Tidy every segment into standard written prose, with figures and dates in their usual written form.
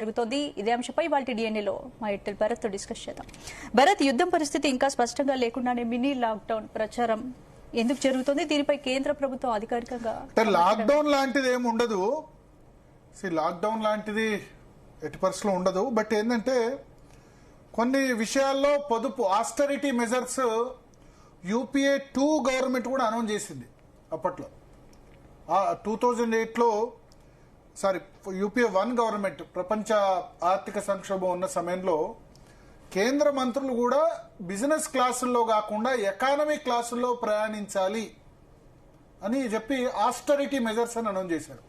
జరుగుతోంది. ఇదే అంశంపై వాళ్ళ డిఎన్ఏలో మా ఎట్టెల్ భరత్ తో డిస్కస్ చేద్దాం. భరత్, యుద్ధం పరిస్థితి ఇంకా స్పష్టంగా లేకుండానే మినీ లాక్డౌన్ ప్రచారం ఎందుకు జరుగుతుంది? దీనిపై కేంద్ర ప్రభుత్వం అధికారికంగా లాక్డౌన్ లాంటిది ఏమి ఉండదు. లాక్డౌన్ లాంటిది ఎట్టి పరిస్థితుల్లో ఉండదు. బట్ ఏంటంటే కొన్ని విషయాల్లో పొదుపు ఆస్టరిటీ మెజర్స్ యూపీఏ 2 గవర్నమెంట్ కూడా అనౌన్స్ చేసింది అప్పట్లో. 2008లో యూపీఏ 1 గవర్నమెంట్ ప్రపంచ ఆర్థిక సంక్షోభం ఉన్న సమయంలో కేంద్ర మంత్రులు కూడా బిజినెస్ క్లాసుల్లో కాకుండా ఎకానమీ క్లాసుల్లో ప్రయాణించాలి అని చెప్పి ఆస్టరిటీ మెజర్స్ అని అనౌన్స్ చేశారు.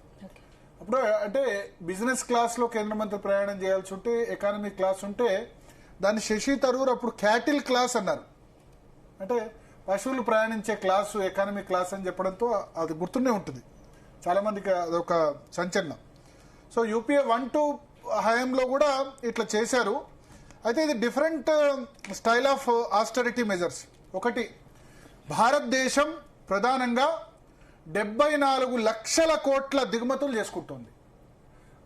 అప్పుడు అంటే బిజినెస్ క్లాస్లో కేంద్ర మంత్రి ప్రయాణం చేయాల్సి ఉంటే, ఎకానమీ క్లాస్ ఉంటే దాన్ని శశి తరూర్ అప్పుడు క్యాటిల్ క్లాస్ అన్నారు. అంటే పశువులు ప్రయాణించే క్లాసు ఎకానమీ క్లాస్ అని చెప్పడంతో అది గుర్తుండే ఉంటుంది చాలా మందికి, అదొక సంచలనం. సో యూపీఏ 1-2 హయాంలో కూడా ఇట్లా చేశారు. అయితే ఇది different style of austerity measures. ఒకటి, భారతదేశం ప్రధానంగా 74 లక్షల కోట్ల దిగుమతులు చేసుకుంటుంది.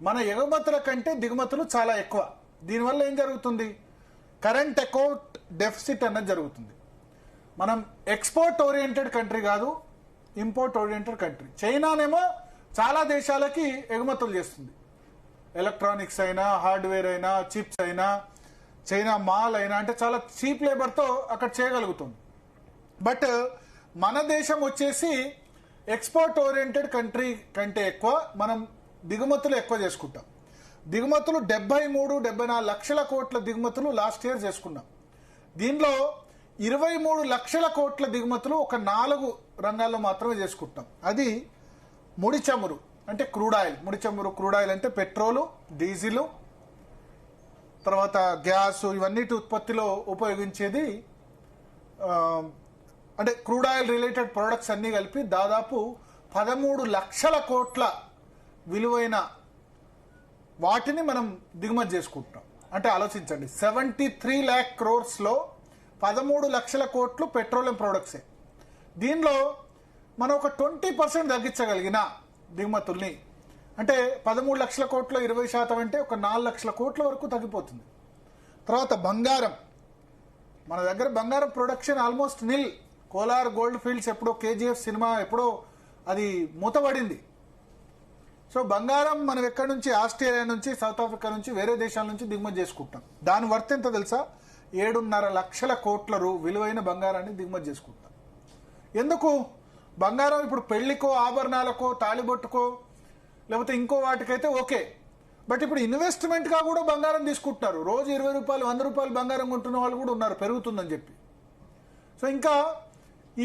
మన ఎగుమతుల కంటే దిగుమతులు చాలా ఎక్కువ. దీనివల్ల ఏం జరుగుతుంది? కరెంట్ అకౌంట్ డెఫిసిట్ అన్నది జరుగుతుంది. మనం ఎక్స్పోర్ట్ ఓరియంటెడ్ కంట్రీ కాదు, ఇంపోర్ట్ ఓరియంటెడ్ కంట్రీ. చైనానేమో చాలా దేశాలకి ఎగుమతులు చేస్తుంది. ఎలక్ట్రానిక్స్ అయినా, హార్డ్వేర్ అయినా, చిప్స్ అయినా, చైనా మాల్ అయినా, అంటే చాలా చీప్ లేబర్తో అక్కడ చేయగలుగుతుంది. బట్ మన దేశం వచ్చేసి ఎక్స్పోర్ట్ ఓరియంటెడ్ కంట్రీ కంటే ఎక్కువ మనం దిగుమతులు ఎక్కువ చేసుకుంటాం. దిగుమతులు 73-74 లక్షల కోట్ల దిగుమతులు లాస్ట్ ఇయర్ చేసుకున్నాం. దీనిలో 23 లక్షల కోట్ల దిగుమతులు ఒక 4 రంగాల్లో మాత్రమే చేసుకుంటాం. అది ముడి చమురు, అంటే క్రూడ్ ఆయిల్. ముడి చమురు క్రూడ్ ఆయిల్ అంటే పెట్రోలు, డీజిల్, తర్వాత గ్యాస్, ఇవన్నిటి ఉత్పత్తిలో ఉపయోగించేది. అంటే క్రూడ్ ఆయిల్ రిలేటెడ్ ప్రొడక్ట్స్ అన్ని కలిపి దాదాపు 13 లక్షల కోట్ల విలువైన వాటిని మనం దిగుమతి చేసుకుంటాం. అంటే ఆలోచించండి, 73 lakh crores లో 13 లక్షల కోట్లు పెట్రోలియం ప్రొడక్ట్సే. దీనిలో మనం ఒక 20% తగ్గించగలిగిన దిగుమతుల్ని, అంటే 13 లక్షల కోట్ల 20% అంటే ఒక 4 లక్షల కోట్ల వరకు తగ్గిపోతుంది. తర్వాత బంగారం, మన దగ్గర బంగారం ప్రొడక్షన్ ఆల్మోస్ట్ నిల్. కోలార్ గోల్డ్ ఫీల్డ్స్ ఎప్పుడో, కేజీఎఫ్ సినిమా ఎప్పుడో అది మూతపడింది. సో బంగారం మనం ఎక్కడి నుంచి, ఆస్ట్రేలియా నుంచి, సౌత్ ఆఫ్రికా నుంచి, వేరే దేశాల నుంచి దిగుమతి చేసుకుంటాం. దాని వర్త్ ఎంత తెలుసా? 7.5 లక్షల కోట్ల విలువైన బంగారాన్ని దిగుమతి చేసుకుంటాం. ఎందుకు? బంగారం ఇప్పుడు పెళ్లికో, ఆభరణాలకో, తాళిబొట్టుకో, లేకపోతే ఇంకో వాటికైతే ఓకే. బట్ ఇప్పుడు ఇన్వెస్ట్మెంట్గా కూడా బంగారం తీసుకుంటున్నారు. రోజు 20 రూపాయలు, 100 రూపాయలు బంగారం కొంటున్న వాళ్ళు కూడా ఉన్నారు, పెరుగుతుందని చెప్పి. సో ఇంకా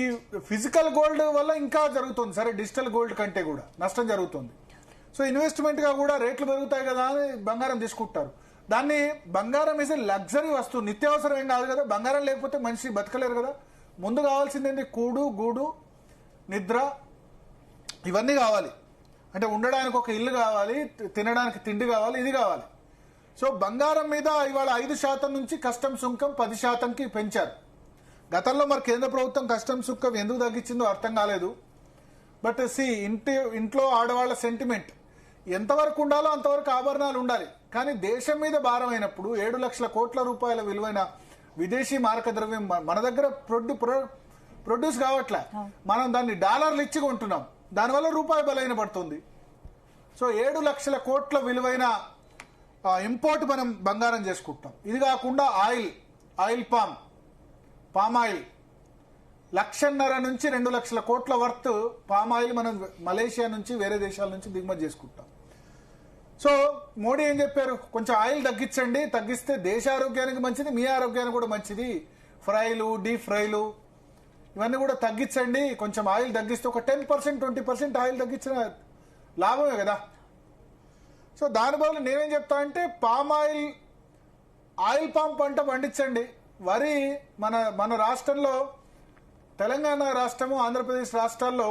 ఈ ఫిజికల్ గోల్డ్ వల్ల ఇంకా జరుగుతుంది. సరే, డిజిటల్ గోల్డ్ కంటే కూడా నష్టం జరుగుతుంది. సో ఇన్వెస్ట్మెంట్గా కూడా రేట్లు పెరుగుతాయి కదా అని బంగారం తీసుకుంటారు. దాన్ని బంగారం ఈజ్ ఏ లగ్జరీ వస్తువు, నిత్యావసరం ఏం కాదు కదా. బంగారం లేకపోతే మనిషి బతకలేరు కదా. ముందు కావాల్సింది కూడు, గూడు, నిద్ర, ఇవన్నీ కావాలి. అంటే ఉండడానికి ఒక ఇల్లు కావాలి, తినడానికి తిండి కావాలి, ఇది కావాలి. సో బంగారం మీద ఇవాళ 5% నుంచి కస్టమ్ సుంకం 10%కి పెంచారు. గతంలో మరి కేంద్ర ప్రభుత్వం కస్టమ్ సుంకం ఎందుకు తగ్గించిందో అర్థం కాలేదు. బట్ ఇంట్లో ఆడవాళ్ల సెంటిమెంట్ ఎంతవరకు ఉండాలో అంతవరకు ఆభరణాలు ఉండాలి. కానీ దేశం మీద భారం అయినప్పుడు 7 లక్షల కోట్ల రూపాయల విలువైన విదేశీ మారక ద్రవ్యం మన దగ్గర ప్రొడ్యూస్ కావట్లే. మనం దాన్ని డాలర్లు ఇచ్చి కొంటున్నాం. దానివల్ల రూపాయి బలైన పడుతుంది. సో 7 లక్షల కోట్ల విలువైన ఇంపోర్ట్ మనం బంగారం చేసుకుంటాం. ఇది కాకుండా ఆయిల్ పామ్ ఆయిల్ 1.5 నుంచి 2 లక్షల కోట్ల వర్త్ పామ్ ఆయిల్ మనం మలేషియా నుంచి, వేరే దేశాల నుంచి దిగుమతి చేసుకుంటాం. సో మోడీ ఏం చెప్పారు? కొంచెం ఆయిల్ తగ్గించండి, తగ్గిస్తే దేశ ఆరోగ్యానికి మంచిది, మీ ఆరోగ్యానికి కూడా మంచిది. ఫ్రైలు, డీప్ ఫ్రైలు ఇవన్నీ కూడా తగ్గించండి. కొంచెం ఆయిల్ తగ్గిస్తే ఒక 10%, 20% ఆయిల్ తగ్గించిన లాభమే కదా. సో దాని బదులు నేనేం చెప్తా అంటే ఆయిల్ పామ్ పంట పండించండి. వరి మన రాష్ట్రంలో, తెలంగాణ రాష్ట్రము, ఆంధ్రప్రదేశ్ రాష్ట్రాల్లో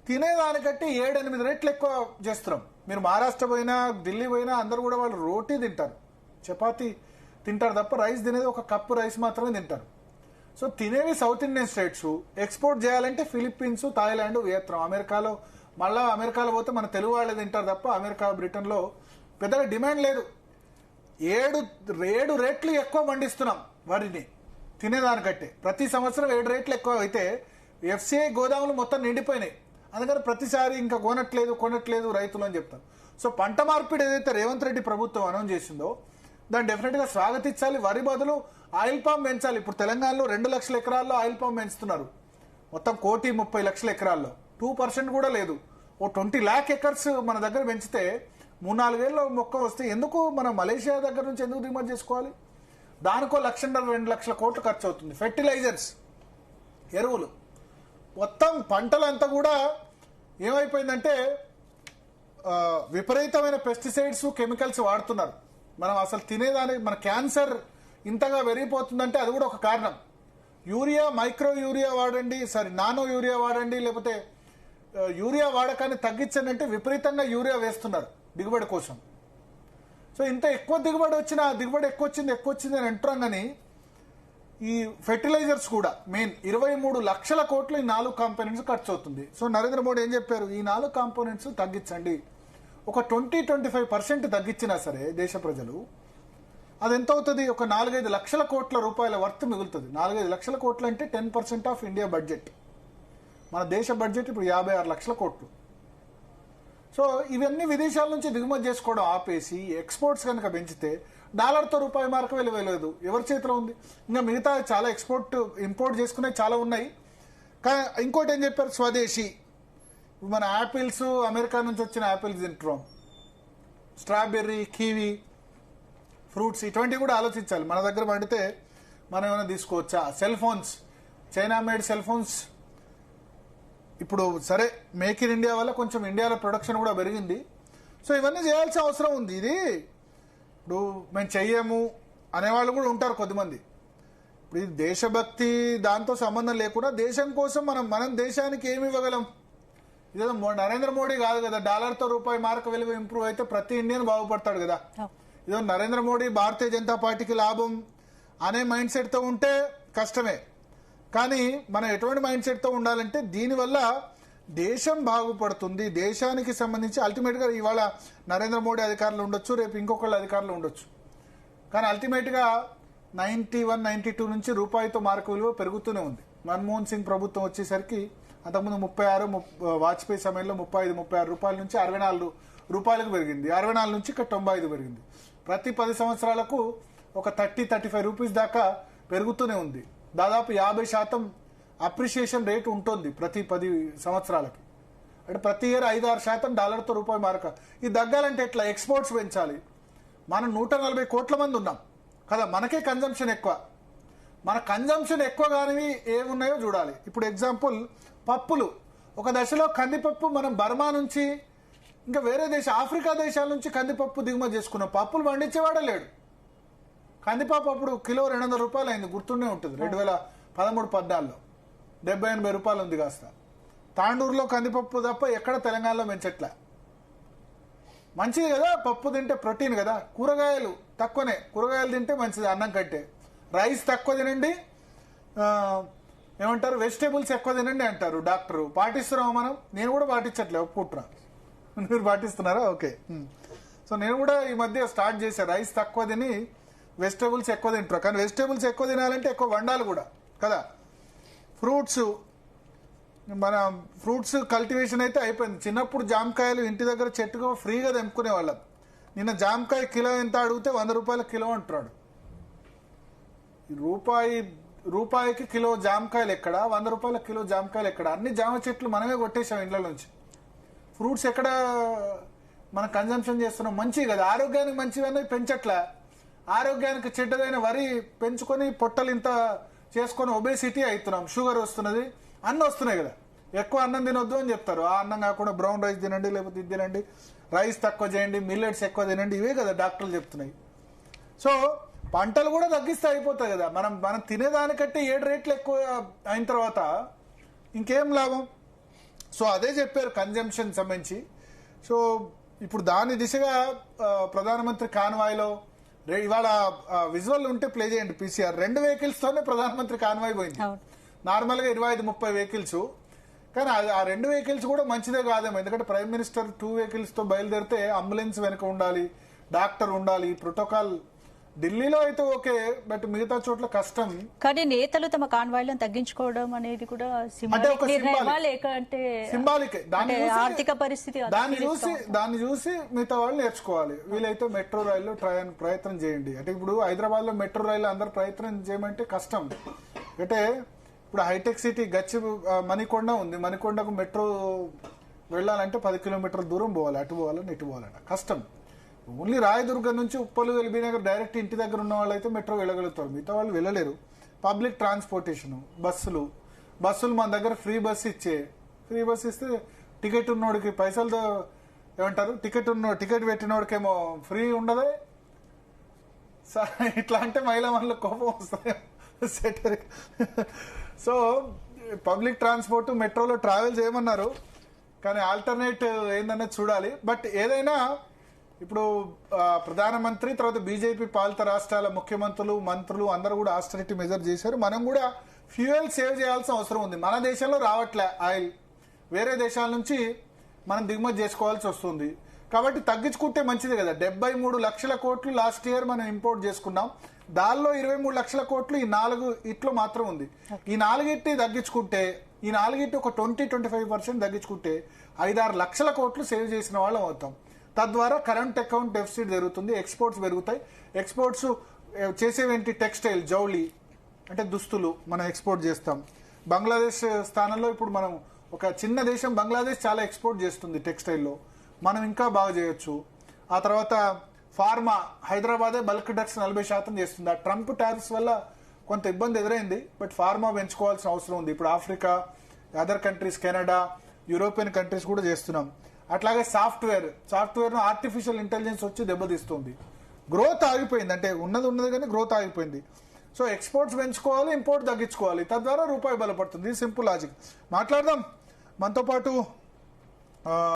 తినేదానికంటే 7-8 రెట్లు ఎక్కువ చేస్తున్నాం. మీరు మహారాష్ట్ర పోయినా, ఢిల్లీ పోయినా అందరూ కూడా వాళ్ళు రోటీ తింటారు, చపాతీ తింటారు తప్ప రైస్ తినేది ఒక కప్పు రైస్ మాత్రమే తింటారు. సో తినేవి సౌత్ ఇండియన్ స్టేట్స్. ఎక్స్పోర్ట్ చేయాలంటే ఫిలిప్పీన్స్, థాయిలాండ్, వియత్నాం. అమెరికాలో పోతే మన తెలుగు వాళ్ళే తింటారు తప్ప అమెరికా, బ్రిటన్లో పెద్దగా డిమాండ్ లేదు. ఏడు రేట్లు ఎక్కువ పండిస్తున్నాం వరిని తినేదానికంటే. ప్రతి సంవత్సరం 7 రేట్లు ఎక్కువ అయితే ఎఫ్సిఐ గోదాములు మొత్తం నిండిపోయినాయి. అందుకని ప్రతిసారి ఇంకా కొనట్లేదు రైతులు అని చెప్తారు. సో పంట మార్పిడి ఏదైతే రేవంత్ రెడ్డి ప్రభుత్వం అనౌన్స్ చేసిందో దాన్ని డెఫినెట్ గా స్వాగతించాలి. వరి బదులు ఆయిల్ పామ్ పెంచాలి. ఇప్పుడు తెలంగాణలో 2 లక్షల ఎకరాల్లో ఆయిల్ పామ్ పెంచుతున్నారు. మొత్తం 1,30,00,000 ఎకరాల్లో 2% కూడా లేదు. ఓ 20 lakh ఎకర్స్ మన దగ్గర పెంచితే 3-4 వేల మొక్క వస్తే ఎందుకు మనం మలేషియా దగ్గర నుంచి ఎందుకు దిగుమతి చేసుకోవాలి? దానికో 1,50,000-2 లక్షల కోట్లు ఖర్చు అవుతుంది. ఫెర్టిలైజర్స్, ఎరువులు, మొత్తం పంటలంతా కూడా ఏమైపోయిందంటే విపరీతమైన పెస్టిసైడ్స్, కెమికల్స్ వాడుతున్నారు. మనం అసలు తినేదానికి మన క్యాన్సర్ ఇంతగా పెరిగిపోతుందంటే అది కూడా ఒక కారణం. యూరియా, మైక్రో యూరియా వాడండి, నానో యూరియా వాడండి, లేకపోతే యూరియా వాడకాన్ని తగ్గించండి అంటే విపరీతంగా యూరియా వేస్తున్నారు దిగుబడి కోసం. సో ఇంత ఎక్కువ దిగుబడి వచ్చినా దిగుబడి ఎక్కువ వచ్చింది అని అంటున్నాం. కానీ ఈ ఫెర్టిలైజర్స్ కూడా మెయిన్ 23 లక్షల కోట్లు ఈ 4 కాంపోనెంట్స్ ఖర్చు అవుతుంది. సో నరేంద్ర మోడీ ఏం చెప్పారు? ఈ 4 కాంపోనెంట్స్ తగ్గించండి. ఒక 20-25% తగ్గించినా సరే దేశ ప్రజలు అది ఎంత అవుతుంది? ఒక 4-5 లక్షల కోట్ల రూపాయల వర్త్ మిగులుతుంది. 4-5 లక్షల కోట్లు అంటే 10% ఆఫ్ ఇండియా బడ్జెట్. మన దేశ బడ్జెట్ ఇప్పుడు 56 లక్షల కోట్లు. సో ఇవన్నీ విదేశాల నుంచి దిగుమతి చేసుకోవడం ఆపేసి ఎక్స్పోర్ట్స్ కనుక పెంచితే డాలర్తో రూపాయి మార్క వెళ్ళలేదు. ఎవరి చేతిలో ఉంది? ఇంకా మిగతా చాలా ఇంపోర్ట్ చేసుకునే చాలా ఉన్నాయి. కానీ ఇంకోటి ఏం చెప్పారు? స్వదేశీ. మన యాపిల్స్, అమెరికా నుంచి వచ్చిన యాపిల్స్ తింటున్నాం, స్ట్రాబెర్రీ, కివీ, ఫ్రూట్స్, ఇటువంటివి కూడా ఆలోచించాలి. మన దగ్గర పండితే మనం ఏమైనా తీసుకోవచ్చా? Cell phones, China made cell phones. ఇప్పుడు సరే మేక్ ఇన్ ఇండియా వల్ల కొంచెం ఇండియాలో ప్రొడక్షన్ కూడా పెరిగింది. సో ఇవన్నీ చేయాల్సిన అవసరం ఉంది. ఇది ఇప్పుడు మేము చెయ్యము అనేవాళ్ళు కూడా ఉంటారు కొద్దిమంది. ఇప్పుడు ఇది దేశభక్తి దాంతో సంబంధం లేకుండా దేశం కోసం మనం దేశానికి ఏమి ఇవ్వగలం? ఇదేదో నరేంద్ర మోడీ కాదు కదా, డాలర్తో రూపాయి మార్క విలువ ఇంప్రూవ్ అయితే ప్రతి ఇండియన్ బాగుపడతాడు కదా. ఇదో నరేంద్ర మోడీ భారతీయ జనతా పార్టీకి లాభం అనే మైండ్ సెట్తో ఉంటే కష్టమే. కానీ మనం ఎటువంటి మైండ్ సెట్తో ఉండాలంటే దీనివల్ల దేశం బాగుపడుతుంది. దేశానికి సంబంధించి అల్టిమేట్గా ఇవాళ నరేంద్ర మోడీ అధికారులు ఉండొచ్చు, రేపు ఇంకొకళ్ళు అధికారులు ఉండొచ్చు. కానీ అల్టిమేట్గా 91-92 నుంచి రూపాయితో మార్క విలువ పెరుగుతూనే ఉంది. మన్మోహన్ సింగ్ ప్రభుత్వం వచ్చేసరికి అంతకుముందు 36, వాజ్పేయి సమయంలో 35-36 రూపాయల నుంచి 64 రూపాయలకు పెరిగింది. 64 నుంచి 95 పెరిగింది. ప్రతి 10 సంవత్సరాలకు ఒక 30-35 రూపీస్ దాకా పెరుగుతూనే ఉంది. దాదాపు 50% అప్రిషియేషన్ రేట్ ఉంటుంది ప్రతి 10 సంవత్సరాలకి. అంటే ప్రతి ఇయర్ 5-6% డాలర్తో రూపాయి మార్క. ఇది తగ్గాలంటే ఎట్లా? ఎక్స్పోర్ట్స్ పెంచాలి. మనం 140 కోట్ల మంది ఉన్నాం కదా, మనకే కన్జంప్షన్ ఎక్కువ. మన కన్జంప్షన్ ఎక్కువ కానివి ఏమున్నాయో చూడాలి. ఇప్పుడు ఎగ్జాంపుల్ పప్పులు. ఒక దశలో కందిపప్పు మనం బర్మా నుంచి ఇంకా వేరే ఆఫ్రికా దేశాల నుంచి కందిపప్పు దిగుమతి చేసుకున్నాం. పప్పులు పండించేవాడే లేడు. కందిపప్పు అప్పుడు కిలో 200 రూపాయలు అయింది, గుర్తుండే ఉంటుంది. 2013-14లో 70-80 రూపాయలు ఉంది కాస్త. తాండూరులో కందిపప్పు తప్ప ఎక్కడ తెలంగాణలో పెంచట్లే. మంచిది కదా పప్పు తింటే, ప్రోటీన్ కదా. కూరగాయలు తక్కువనే, కూరగాయలు తింటే మంచిది అన్నం కంటే. రైస్ తక్కువ తినండి, ఏమంటారు వెజిటేబుల్స్ ఎక్కువ తినండి అంటారు డాక్టర్. పాటిస్తున్నాం మనం? నేను కూడా పాటించట్లే, ఒప్పుకుంటున్నా. మీరు పాటిస్తున్నారా? ఓకే. సో నేను కూడా ఈ మధ్య స్టార్ట్ చేశాను, రైస్ తక్కువ తిని వెజిటేబుల్స్ ఎక్కువ తింటారు. కానీ వెజిటేబుల్స్ ఎక్కువ తినాలంటే ఎక్కువ వండాలి కూడా కదా. ఫ్రూట్స్, మన ఫ్రూట్స్ కల్టివేషన్ అయితే అయిపోయింది. చిన్నప్పుడు జామకాయలు ఇంటి దగ్గర చెట్టుగా ఫ్రీగా తెంపుకునే వాళ్ళం. నిన్న జామకాయ కిలో ఎంత అడిగితే 100 రూపాయల కిలో అంటున్నాడు. రూపాయికి కిలో జామకాయలు ఎక్కడ, 100 రూపాయల కిలో జామకాయలు ఎక్కడ? అన్ని జామ చెట్లు మనమే కొట్టేసాం ఇండ్ల నుంచి. ఫ్రూట్స్ ఎక్కడ మనం కన్జంప్షన్ చేస్తున్నాం? మంచివి కదా, ఆరోగ్యానికి మంచివన్నీ పెంచట్లే. ఆరోగ్యానికి చెడ్డదైన వరి పెంచుకొని పొట్టలు ఇంత చేసుకొని ఒబేసిటీ అవుతున్నాం, షుగర్ వస్తున్నది, అన్నీ వస్తున్నాయి కదా. ఎక్కువ అన్నం తినొద్దు అని చెప్తారు. ఆ అన్నం కాకుండా బ్రౌన్ రైస్ తినండి, లేకపోతే ఇది తినండి, రైస్ తక్కువ చేయండి, మిల్లెట్స్ ఎక్కువ తినండి, ఇవే కదా డాక్టర్లు చెప్తున్నాయి. సో పంటలు కూడా తగ్గిస్తే అయిపోతాయి కదా. మనం తినేదానికంటే 7 రేట్లు ఎక్కువ అయిన తర్వాత ఇంకేం లాభం? సో అదే చెప్పారు కన్జంప్షన్ సంబంధించి. సో ఇప్పుడు దాని దిశగా ప్రధానమంత్రి కాన్వాయ్లో ఇవాళ విజువల్ ఉంటే ప్లే చేయండి. PCR 2 వెహికల్స్ తోనే ప్రధానమంత్రి కాన్వాయ్ పోయింది. నార్మల్గా 25-30 వెహికల్స్. కానీ ఆ 2 వెహికల్స్ కూడా మంచిదే కాదేమో. ఎందుకంటే ప్రైమ్ మినిస్టర్ 2 వెహికల్స్ తో బయలుదేరితే అంబులెన్స్ వెనక ఉండాలి, డాక్టర్ ఉండాలి, ప్రోటోకాల్. ఢిల్లీలో అయితే ఓకే, బట్ మిగతా చోట్ల కష్టం. కానీ నేతలు తమ కాన్వాయ్లను తగ్గించుకోవడం అనేది కూడా అంటే ఒక లేకంటే సింబాలిక్. ఆర్థిక పరిస్థితి దాన్ని చూసి మిగతా వాళ్ళు నేర్చుకోవాలి. వీలైతే మెట్రో రైల్లో ప్రయత్నం చేయండి. అంటే ఇప్పుడు హైదరాబాద్ లో మెట్రో రైలు అందరు ప్రయత్నం చేయమంటే కష్టం. అంటే ఇప్పుడు హైటెక్ సిటీ మణికొండ ఉంది, మణికొండకు మెట్రో వెళ్ళాలంటే 10 కిలోమీటర్ల దూరం పోవాలి, అటు పోవాలని ఇటు పోవాలంట, కష్టం. ఓన్లీ రాయదుర్గం నుంచి ఉప్పలు ఎల్బీనగర్ డైరెక్ట్ ఇంటి దగ్గర ఉన్న వాళ్ళు అయితే మెట్రో వెళ్ళగలుగుతారు, మిగతా వాళ్ళు వెళ్ళలేరు. పబ్లిక్ ట్రాన్స్పోర్టేషన్, బస్సులు మన దగ్గర ఫ్రీ బస్ ఇస్తే టికెట్ ఉన్నోడికి పైసలతో ఏమంటారు, టికెట్ పెట్టినోడికేమో ఫ్రీ ఉండదే. ఇట్లా అంటే మహిళా మనలో కోపం వస్తాయి. సో పబ్లిక్ ట్రాన్స్పోర్ట్ మెట్రోలో ట్రావెల్ చేయమన్నారు, కానీ ఆల్టర్నేట్ ఏందన్నది చూడాలి. బట్ ఏదైనా ఇప్పుడు ప్రధానమంత్రి తర్వాత బీజేపీ పాలిత రాష్ట్రాల ముఖ్యమంత్రులు, మంత్రులు అందరూ కూడా ఆస్టరిటీ మెజర్ చేశారు. మనం కూడా ఫ్యూయల్ సేవ్ చేయాల్సిన అవసరం ఉంది. మన దేశంలో రావట్లే ఆయిల్, వేరే దేశాల నుంచి మనం దిగుమతి చేసుకోవాల్సి వస్తుంది. కాబట్టి తగ్గించుకుంటే మంచిది కదా. 73 లక్షల కోట్లు లాస్ట్ ఇయర్ మనం ఇంపోర్ట్ చేసుకున్నాం, దానిలో 23 లక్షల కోట్లు ఈ 4 ఇట్లో మాత్రం ఉంది. ఈ 4 తగ్గించుకుంటే, ఈ 4 ఒక 20-25% తగ్గించుకుంటే 5-6 లక్షల కోట్లు సేవ్ చేసిన వాళ్ళం అవుతాం. తద్వారా కరెంట్ అకౌంట్ డెఫిసిట్ జరుగుతుంది, ఎక్స్పోర్ట్స్ పెరుగుతాయి. ఎక్స్పోర్ట్స్ చేసేవేంటి, టెక్స్టైల్, జౌళి అంటే దుస్తులు మనం ఎక్స్పోర్ట్ చేస్తాం. బంగ్లాదేశ్ స్థానంలో ఇప్పుడు మనం ఒక చిన్న దేశం బంగ్లాదేశ్ చాలా ఎక్స్పోర్ట్ చేస్తుంది టెక్స్టైల్లో, మనం ఇంకా బాగా చేయొచ్చు. ఆ తర్వాత ఫార్మా, హైదరాబాదే బల్క్ డ్రగ్స్ 40% చేస్తుంది. ఆ ట్రంప్ టారిఫ్స్ వల్ల కొంత ఇబ్బంది ఎదురైంది, బట్ ఫార్మా పెంచుకోవాల్సిన అవసరం ఉంది. ఇప్పుడు Africa, other countries, Canada, European countries కూడా చేస్తున్నాం. అట్లాగే సాఫ్ట్వేర్ ఆర్టిఫిషియల్ ఇంటెలిజెన్స్ వచ్చి దెబ్బతీస్తుంది. గ్రోత్ ఆగిపోయింది, అంటే ఉన్నది కానీ గ్రోత్ ఆగిపోయింది. సో ఎక్స్పోర్ట్స్ పెంచుకోవాలి, ఇంపోర్ట్ తగ్గించుకోవాలి, తద్వారా రూపాయి బలపడుతుంది. Simple logic. మాట్లాడదాం మనతో పాటు